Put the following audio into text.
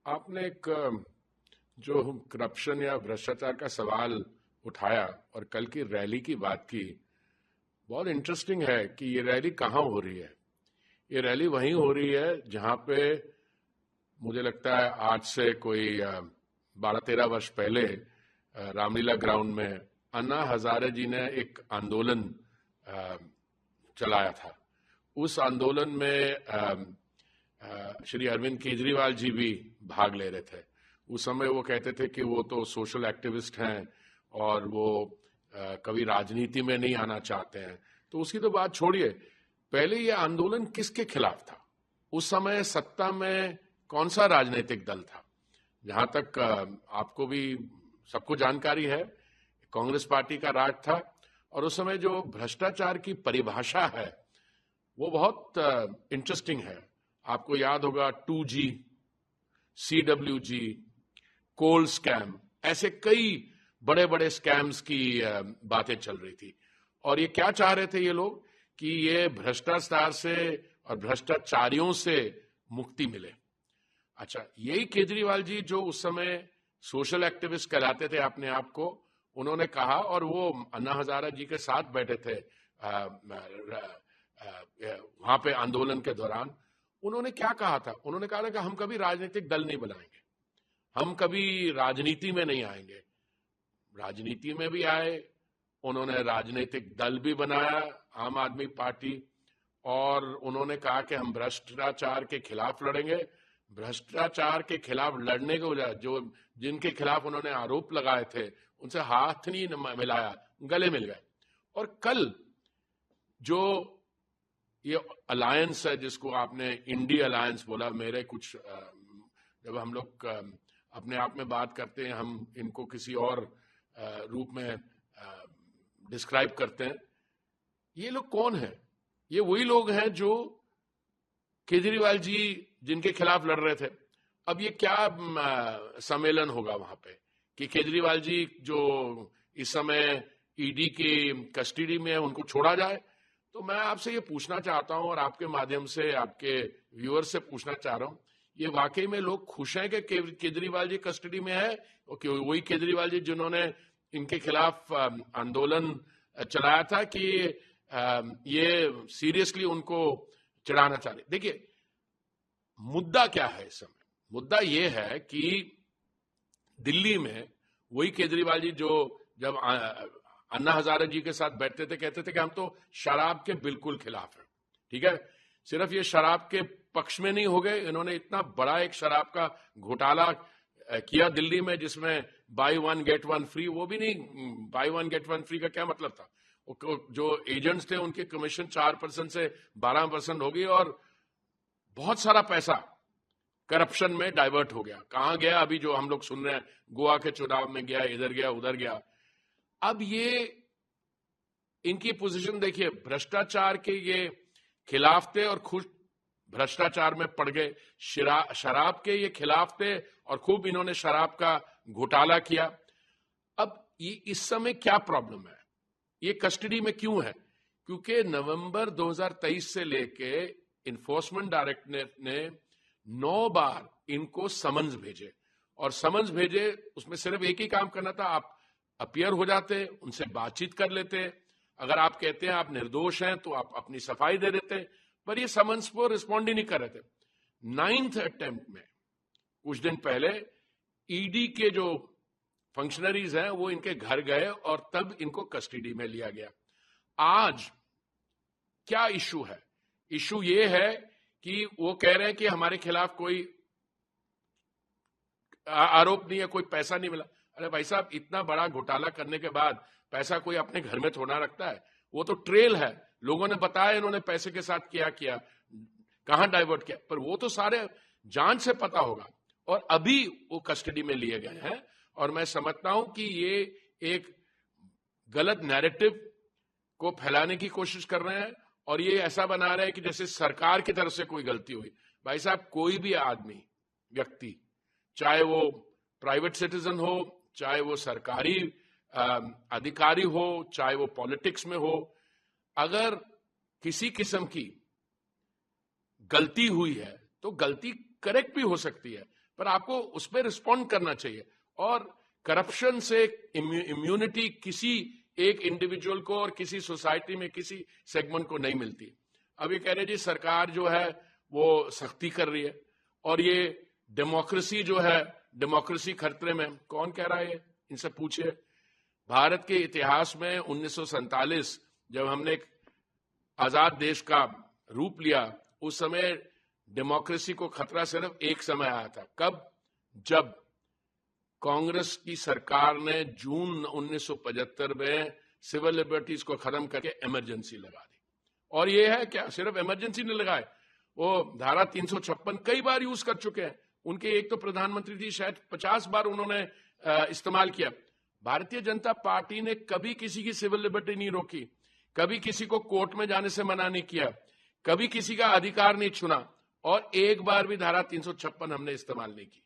आपने एक जो करप्शन या भ्रष्टाचार का सवाल उठाया और कल की रैली की बात की, बहुत इंटरेस्टिंग है कि ये रैली कहाँ हो रही है। ये रैली वहीं हो रही है जहां पे मुझे लगता है आज से कोई 12-13 वर्ष पहले रामलीला ग्राउंड में अन्ना हजारे जी ने एक आंदोलन अ, चलाया था। उस आंदोलन में श्री अरविंद केजरीवाल जी भी भाग ले रहे थे। उस समय वो कहते थे कि वो तो सोशल एक्टिविस्ट हैं और वो कभी राजनीति में नहीं आना चाहते हैं। तो उसकी तो बात छोड़िए, पहले ये आंदोलन किसके खिलाफ था? उस समय सत्ता में कौन सा राजनीतिक दल था? जहां तक आपको भी सबको जानकारी है, कांग्रेस पार्टी का राज था। और उस समय जो भ्रष्टाचार की परिभाषा है वो बहुत इंटरेस्टिंग है। आपको याद होगा 2G, CWG, कोल स्कैम, ऐसे कई बड़े बड़े स्कैम्स की बातें चल रही थी। और ये क्या चाह रहे थे ये लोग कि ये भ्रष्टाचार से और भ्रष्टाचारियों से मुक्ति मिले। अच्छा, यही केजरीवाल जी जो उस समय सोशल एक्टिविस्ट कहलाते थे अपने आप को, उन्होंने कहा, और वो अन्ना हजारे जी के साथ बैठे थे वहां पे आंदोलन के दौरान। उन्होंने क्या कहा था? उन्होंने कहा था कि हम कभी राजनीतिक दल नहीं बनाएंगे, हम कभी राजनीति में नहीं आएंगे। राजनीति में भी आए, उन्होंने राजनीतिक दल भी बनाया, आम आदमी पार्टी, और उन्होंने कहा कि हम भ्रष्टाचार के खिलाफ लड़ेंगे। भ्रष्टाचार के खिलाफ लड़ने के बजाय जो जिनके खिलाफ उन्होंने आरोप लगाए थे उनसे हाथ नहीं मिलाया, गले मिल गए। और कल जो ये अलायंस है जिसको आपने इंडिया अलायंस बोला, मेरे कुछ जब हम लोग अपने आप में बात करते हैं, हम इनको किसी और रूप में डिस्क्राइब करते हैं। ये लोग कौन है? ये वही लोग हैं जो केजरीवाल जी जिनके खिलाफ लड़ रहे थे। अब ये क्या सम्मेलन होगा वहां पे कि केजरीवाल जी जो इस समय ईडी की कस्टडी में है उनको छोड़ा जाए? तो मैं आपसे ये पूछना चाहता हूं और आपके माध्यम से आपके व्यूअर से पूछना चाह रहा हूं, ये वाकई में लोग खुश हैं कि केजरीवाल जी कस्टडी में है? और वही केजरीवाल जी जिन्होंने इनके खिलाफ आंदोलन चलाया था कि ये सीरियसली उनको चढ़ाना चाह रहे? देखिए, मुद्दा क्या है इस समय? मुद्दा ये है कि दिल्ली में वही केजरीवाल जी जो जब अन्ना हजारे जी के साथ बैठते थे कहते थे कि हम तो शराब के बिल्कुल खिलाफ हैं। ठीक है, सिर्फ ये शराब के पक्ष में नहीं हो गए, इन्होंने इतना बड़ा एक शराब का घोटाला किया दिल्ली में जिसमें by one get one free, वो भी नहीं, by one get one free का क्या मतलब था? जो एजेंट्स थे उनकी कमीशन 4% से 12% हो गई और बहुत सारा पैसा करप्शन में डाइवर्ट हो गया। कहां गया? अभी जो हम लोग सुन रहे हैं, गोवा के चुनाव में गया, इधर गया, उधर गया। अब ये इनकी पोजीशन देखिए, भ्रष्टाचार के ये खिलाफ थे और खुद भ्रष्टाचार में पड़ गए। शराब के ये खिलाफ थे और खूब इन्होंने शराब का घोटाला किया। अब ये इस समय क्या प्रॉब्लम है? ये कस्टडी में क्यों है? क्योंकि नवंबर 2023 से लेके इन्फोर्समेंट डायरेक्टरेट ने 9 बार इनको समन्स भेजे, और समन्स भेजे उसमें सिर्फ एक ही काम करना था, आप अपीयर हो जाते, उनसे बातचीत कर लेते। अगर आप कहते हैं आप निर्दोष हैं तो आप अपनी सफाई दे देते, पर ये समन्स को रिस्पॉन्ड ही नहीं कर रहे थे। 9th अटेम्प्ट में कुछ दिन पहले ईडी के जो फंक्शनरीज हैं वो इनके घर गए और तब इनको कस्टडी में लिया गया। आज क्या इशू है? इशू ये है कि वो कह रहे हैं कि हमारे खिलाफ कोई आरोप नहीं है, कोई पैसा नहीं मिला। अरे भाई साहब, इतना बड़ा घोटाला करने के बाद पैसा कोई अपने घर में थोड़ा रखता है? वो तो ट्रेल है, लोगों ने बताया इन्होंने पैसे के साथ क्या किया, कहां डाइवर्ट किया, पर वो तो सारे जांच से पता होगा। और अभी वो कस्टडी में लिए गए हैं और मैं समझता हूं कि ये एक गलत नैरेटिव को फैलाने की कोशिश कर रहे हैं और ये ऐसा बना रहे हैं कि जैसे सरकार की तरफ से कोई गलती हुई। भाई साहब, कोई भी आदमी, व्यक्ति, चाहे वो प्राइवेट सिटीजन हो, चाहे वो सरकारी अधिकारी हो, चाहे वो पॉलिटिक्स में हो, अगर किसी किस्म की गलती हुई है तो गलती करेक्ट भी हो सकती है। पर आपको उस पर रिस्पॉन्ड करना चाहिए। और करप्शन से इम्यूनिटी किसी एक इंडिविजुअल को और किसी सोसाइटी में किसी सेगमेंट को नहीं मिलती। अब ये कह रहे जी सरकार जो है वो सख्ती कर रही है और ये डेमोक्रेसी जो है, डेमोक्रेसी खतरे में। कौन कह रहा है? इनसे पूछिए। भारत के इतिहास में 1947 जब हमने एक आजाद देश का रूप लिया, उस समय डेमोक्रेसी को खतरा सिर्फ एक समय आया था। कब? जब कांग्रेस की सरकार ने जून 1975 में सिविल लिबर्टीज को खत्म करके इमरजेंसी लगा दी। और ये है क्या, सिर्फ इमरजेंसी नहीं लगाए, वो धारा 356 कई बार यूज कर चुके हैं। उनके एक तो प्रधानमंत्री थी, शायद 50 बार उन्होंने इस्तेमाल किया। भारतीय जनता पार्टी ने कभी किसी की सिविल लिबर्टी नहीं रोकी, कभी किसी को कोर्ट में जाने से मना नहीं किया, कभी किसी का अधिकार नहीं छुना, और एक बार भी धारा 356 हमने इस्तेमाल नहीं की।